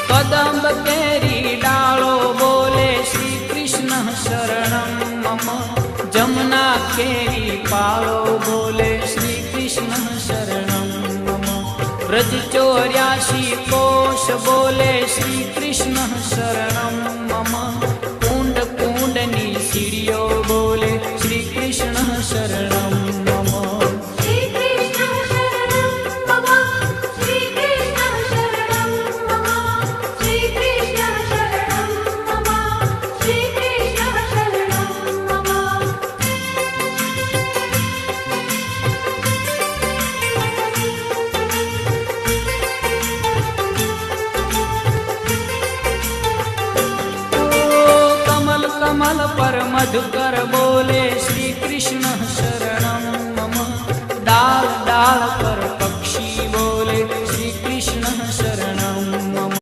कदम्ब केरी डालो बोले श्री कृष्ण शरणं मम। जमुना केरी पालो बोले श्री कृष्ण शरणं मम। ब्रज 84 कोश बोले श्री कृष्ण शरणं मम। कुंड कुंडनी सीढ़ियों बोले श्री कृष्ण शरणं मम। श्री कृष्ण शरणं मम। श्री कृष्ण शरणं मम। श्री कृष्ण शरणं मम। श्री कृष्ण शरणं मम। कमल कमल पर मधुकर बोले श्री कृष्ण शरणं मम। डाल डाल पर पक्षी बोले